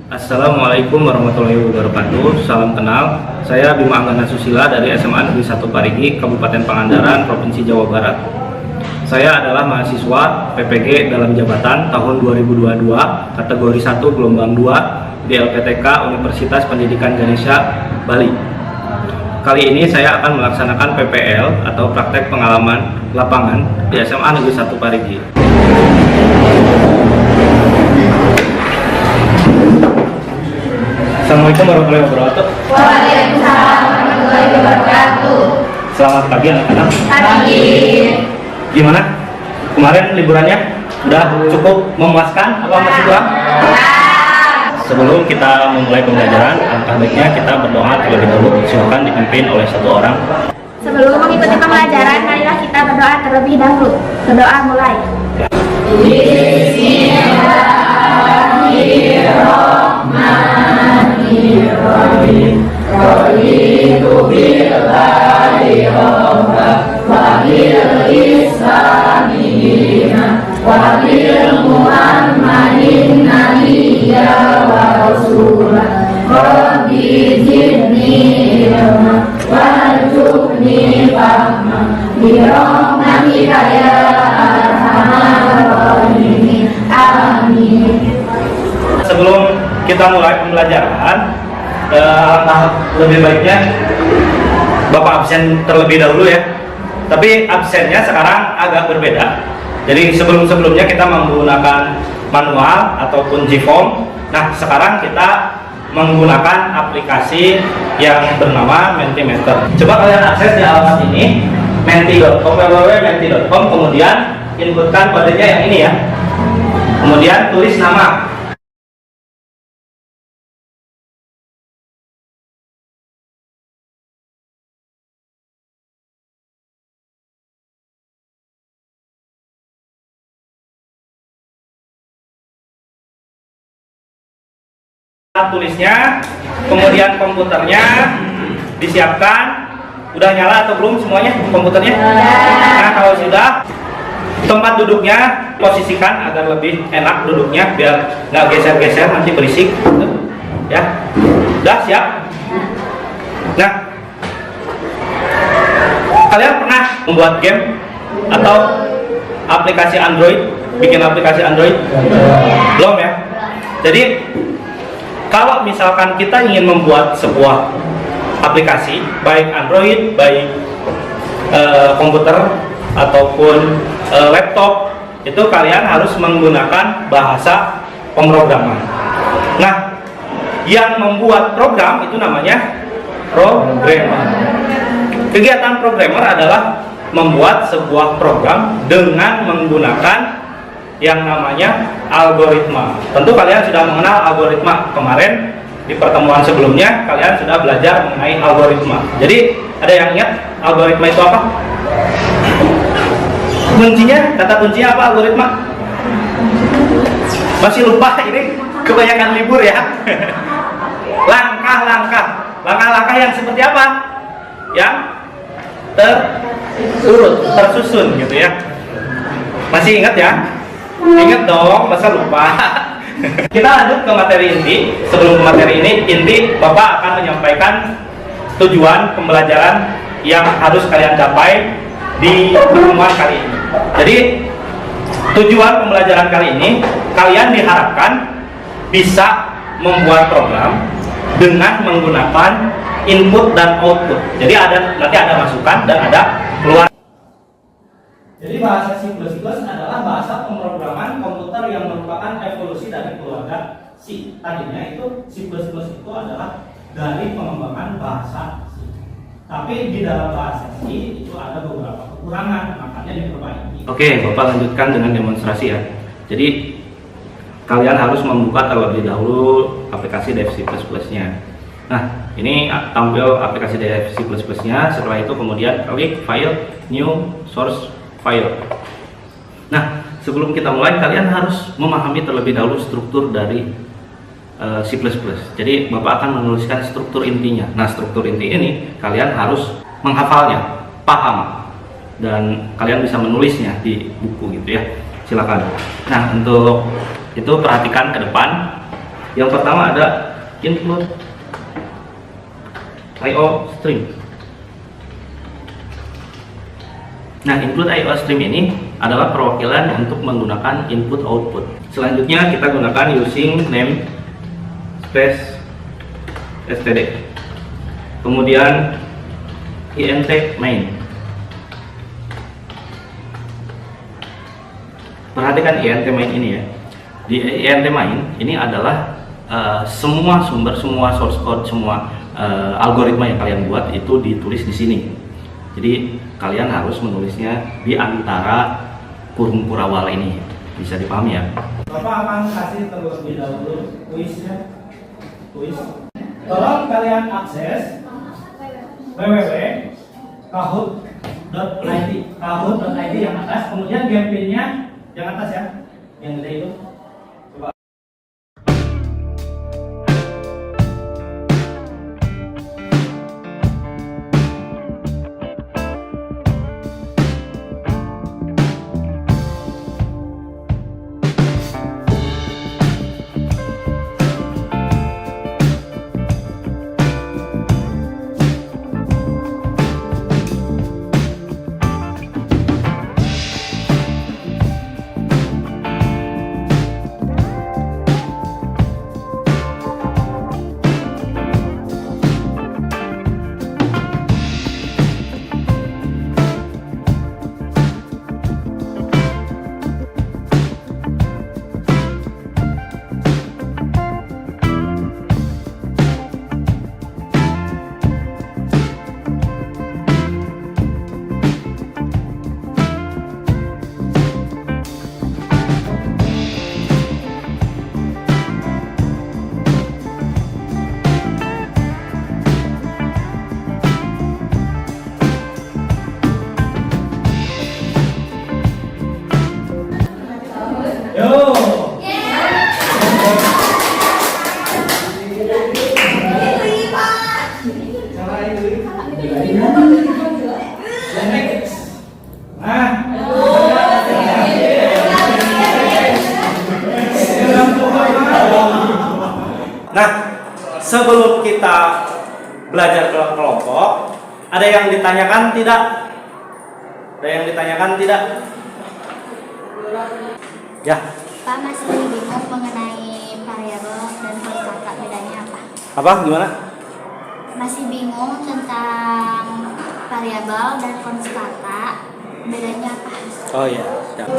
Assalamualaikum warahmatullahi wabarakatuh. Salam kenal. Saya Bima Anggana Susila dari SMA Negeri 1 Parigi, Kabupaten Pangandaran, Provinsi Jawa Barat. Saya adalah mahasiswa PPG dalam jabatan tahun 2022, kategori 1 gelombang 2 di LPTK Universitas Pendidikan Ganesha, Bali. Kali ini saya akan melaksanakan PPL atau praktek pengalaman lapangan di SMA Negeri 1 Parigi. Assalamualaikum warahmatullahi wabarakatuh. Waalaikumsalam warahmatullahi wabarakatuh. Selamat pagi anak-anak. Pagi. Gimana? Kemarin liburannya udah cukup memuaskan apa masih kurang? Sebelum kita memulai pembelajaran, alangkah baiknya kita berdoa terlebih dahulu. Silakan dipimpin oleh satu orang. Sebelum mengikuti pembelajaran, marilah kita berdoa terlebih dahulu. Berdoa mulai. Bismillahirrahmanirrahim. Raditu billahi rabban wa bil islami dinan wa bil muhammadin nabiyya wa rasulah. Rabbi zidni ilma warzuqni fahma bi rahmatika ya arhamar rahimin. Amin. Sebelum kita mulai pembelajaran, alangkah lebih baiknya Bapak absen terlebih dahulu ya. Tapi absennya sekarang agak berbeda. Jadi sebelumnya kita menggunakan manual ataupun G-form. Nah, sekarang kita menggunakan aplikasi yang bernama Mentimeter. Coba kalian akses di alamat ini, menti.com, www.menti.com, kemudian inputkan kodenya yang ini ya. Kemudian tulis nama. Tulisnya, kemudian komputernya disiapkan. Udah nyala atau belum semuanya komputernya? Nah, kalau sudah, tempat duduknya posisikan agar lebih enak duduknya biar nggak geser-geser nanti berisik ya. Udah siap? Nah, kalian pernah membuat game atau aplikasi Android? Bikin aplikasi Android? Belum ya? Jadi kalau misalkan kita ingin membuat sebuah aplikasi, baik Android, baik komputer ataupun laptop, itu kalian harus menggunakan bahasa pemrograman. Nah, yang membuat program itu namanya programmer. Kegiatan programmer adalah membuat sebuah program dengan menggunakan yang namanya algoritma. Tentu kalian sudah mengenal algoritma. Kemarin di pertemuan sebelumnya kalian sudah belajar mengenai algoritma. Jadi ada yang ingat algoritma itu apa? Kata kuncinya apa algoritma? Masih lupa ini? Kebanyakan libur ya. Langkah-langkah yang seperti apa? Yang tersusun gitu ya. Masih ingat ya? Ingat dong, masa lupa. Kita lanjut ke materi inti. Sebelum ke materi ini, inti Bapak akan menyampaikan tujuan pembelajaran yang harus kalian capai di pertemuan kali ini. Jadi tujuan pembelajaran kali ini, kalian diharapkan bisa membuat program dengan menggunakan input dan output. Jadi nanti ada masukan dan ada keluar. Jadi bahasa C++ adalah bahasa pemrograman komputer yang merupakan evolusi dari keluarga C. Tadinya itu C++ itu adalah dari pengembangan bahasa C. Tapi di dalam bahasa C itu ada beberapa kekurangan, makanya diperbaiki. Oke, Bapak lanjutkan dengan demonstrasi ya. Jadi kalian harus membuka terlebih dahulu aplikasi Dev C++-nya. Nah, ini tampil aplikasi Dev C++-nya. Setelah itu kemudian klik File, New, Source File. Nah, sebelum kita mulai, kalian harus memahami terlebih dahulu struktur dari C++. Jadi Bapak akan menuliskan struktur intinya. Nah, struktur inti ini kalian harus menghafalnya, paham, dan kalian bisa menulisnya di buku gitu ya. Silakan. Nah, untuk itu perhatikan ke depan. Yang pertama ada input I/O stream. Nah, input I/O stream ini adalah perwakilan untuk menggunakan input output. Selanjutnya kita gunakan using name space std. Kemudian int main. Perhatikan int main ini ya. Di int main ini adalah semua sumber, semua source code, semua algoritma yang kalian buat itu ditulis di sini. Jadi kalian harus menulisnya di antara kurung kurawal ini. Bisa dipahami ya? Bapak akan kasih terlebih dahulu kuisnya. Kuis. Tolong kalian akses www.kahoot.id. Kahoot.id yang atas, kemudian game pin-nya yang atas ya, yang gede itu. Coba. Nah, sebelum kita belajar kelompok, ada yang ditanyakan tidak? Ada yang ditanyakan tidak? Ya. Pak masih bingung mengenai variabel dan konstanta, bedanya apa? Apa? Gimana? Masih bingung tentang variabel dan konstanta, bedanya apa? Oh iya.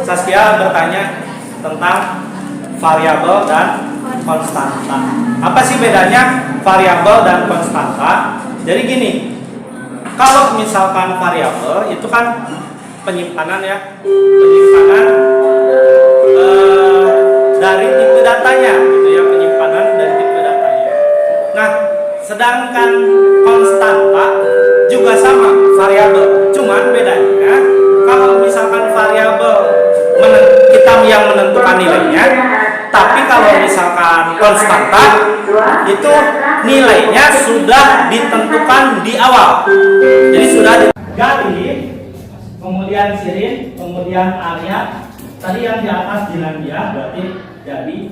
Saskia bertanya tentang variabel dan konstanta. Apa sih bedanya variabel dan konstanta? Jadi gini, kalau misalkan variabel itu kan penyimpanan ya, penyimpanan dari tipe datanya, gitu ya, penyimpanan dari tipe datanya. Nah, sedangkan konstanta juga sama variabel, cuman bedanya kalau misalkan variabel kita yang menentukan nilainya, tapi kalau misalkan konstanta itu nilainya sudah ditentukan di awal. Jadi sudah Gali, kemudian Sirin, kemudian Arya. Tadi yang di atas Jilandia berarti jadi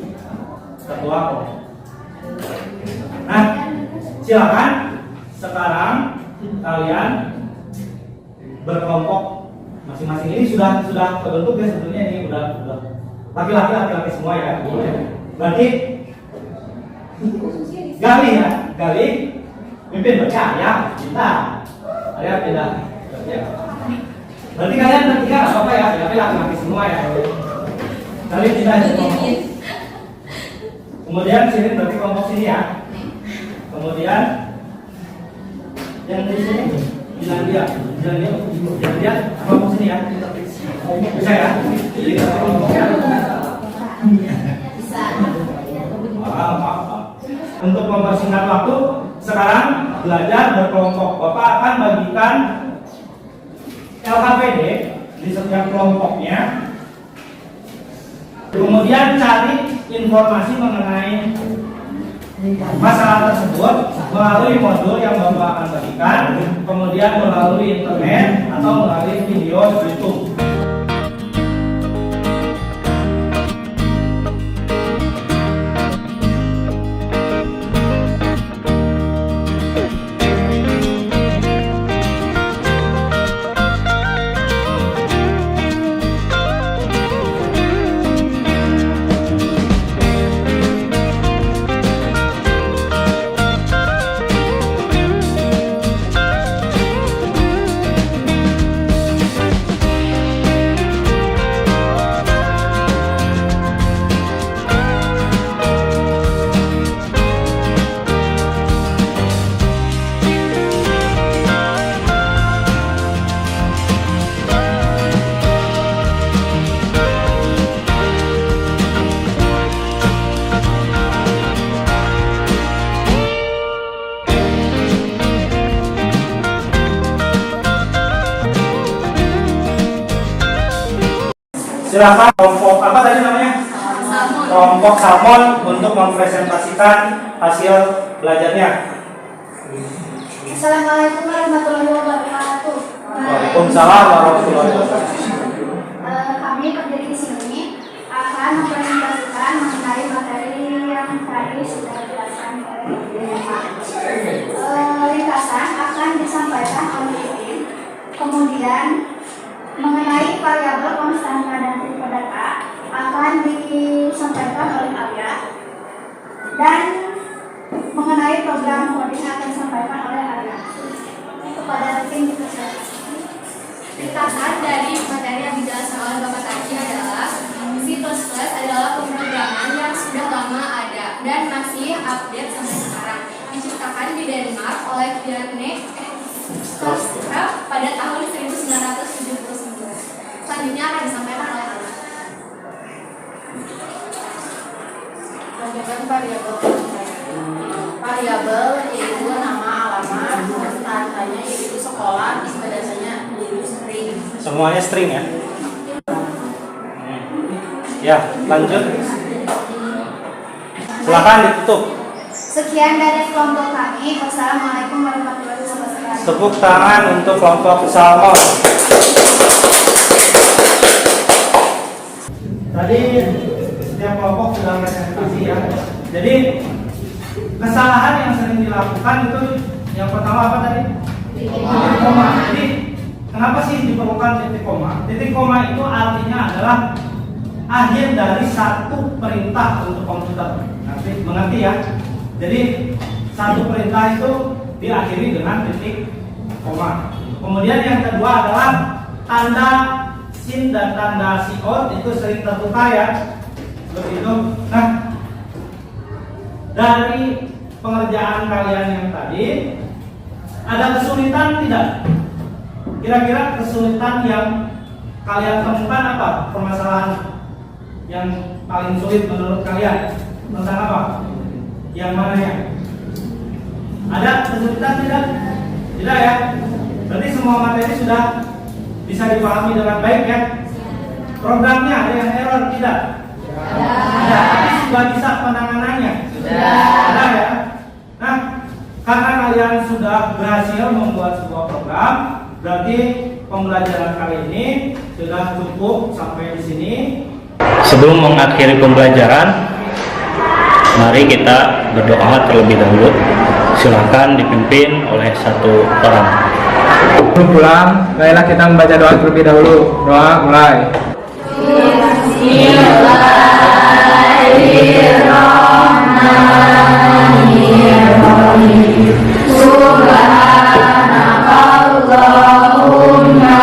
ketua kelompok. Nah, silakan sekarang kalian berkelompok masing-masing. Ini sudah terbentuk ya, sebetulnya ini udah laki-laki semua ya. Berarti Gali ya, Gali pimpin baca ya, kita Arya pindah. Berarti kalian bertiga nggak apa-apa ya, tapi laki-laki semua ya. Kalian tidak di kelompok. Kemudian sini berarti kelompok sini ya. Kemudian yang di sini Jilandia kelompok sini ya. Bisa ya? Jadi kelompoknya. Maaf. Untuk mempersingkat waktu, sekarang belajar berkelompok. Bapak akan bagikan LKPD di setiap kelompoknya. Kemudian cari informasi mengenai masalah tersebut melalui modul yang Bapak akan bagikan, kemudian melalui internet atau melalui video YouTube. Silakan kelompok apa tadi namanya? Kelompok Salmon untuk mempresentasikan hasil belajarnya. Assalamualaikum warahmatullahi wabarakatuh. Waalaikumsalam warahmatullahi wabarakatuh. Kami berdiri di sini akan mempresentasikan mengenai materi yang tadi sudah dijelaskan oleh Pak. Ringkasan akan disampaikan oleh Ipin. Kemudian mengenai variabel konstanta dan tipe data akan disampaikan oleh Alia. Dan mengenai program coding akan disampaikan oleh Alia. Kepada tim dipersilakan. Ringkasan dari materi yang dijelaskan oleh Bapak tadi adalah C++ adalah pemrograman yang sudah lama ada dan masih update sampai sekarang. Diciptakan di Denmark oleh Bjarne Stroustrup pada tahun 1979. Selanjutnya akan disampaikan oleh Ana. Bagaimana variabel? Variabel yaitu nama, alamat, konstantanya yaitu sekolah, tipe dasarnya yaitu string. Semuanya string ya. Ya, lanjut. Silakan ditutup. Sekian dari kelompok kami. Wassalamualaikum warahmatullahi wabarakatuh. Tepuk tangan untuk kelompok Salmon. Tadi setiap kelompok sudah presentasi ya. Jadi kesalahan yang sering dilakukan itu yang pertama apa tadi? Titik koma. Jadi kenapa sih diperlukan titik koma? Titik koma itu artinya adalah akhir dari satu perintah untuk komputer. Mengerti ya? Jadi satu perintah itu diakhiri dengan titik koma. Kemudian yang kedua adalah tanda sin dan tanda siot itu sering tertukar ya. Seperti itu. Nah, dari pengerjaan kalian yang tadi ada kesulitan tidak? Kira-kira kesulitan yang kalian temukan apa? Permasalahan yang paling sulit menurut kalian tentang apa? Yang mananya? Ada kesulitan tidak? Tidak ya? Berarti semua materi sudah bisa dipahami dengan baik ya? Programnya ada yang error tidak? Ada. Tapi sudah bisa penanganannya? Ada ya? Nah, karena kalian sudah berhasil membuat sebuah program, berarti pembelajaran kali ini sudah cukup sampai di sini. Sebelum mengakhiri pembelajaran, mari kita berdoa terlebih dahulu. Silakan dipimpin oleh satu orang. Sebelum pulang, baiklah kita membaca doa terlebih dahulu. Doa mulai. Subhanakallahumma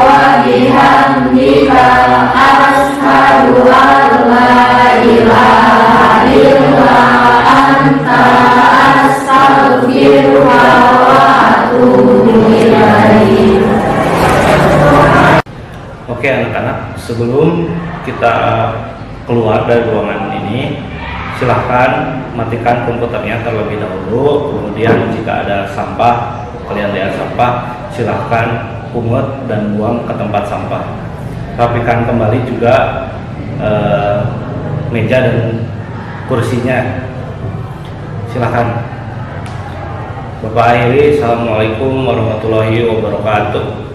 wa bihamdika asyhadu an la ilaha illa anta astaghfiruka wa atubu ilaik. Oke anak-anak, sebelum kita keluar dari ruangan ini, silahkan matikan komputernya terlebih dahulu. Kemudian jika ada sampah, kalian lihat sampah, silahkan pungut dan buang ke tempat sampah. Rapikan kembali juga meja dan kursinya. Silahkan. Bapak akhiri, assalamualaikum warahmatullahi wabarakatuh.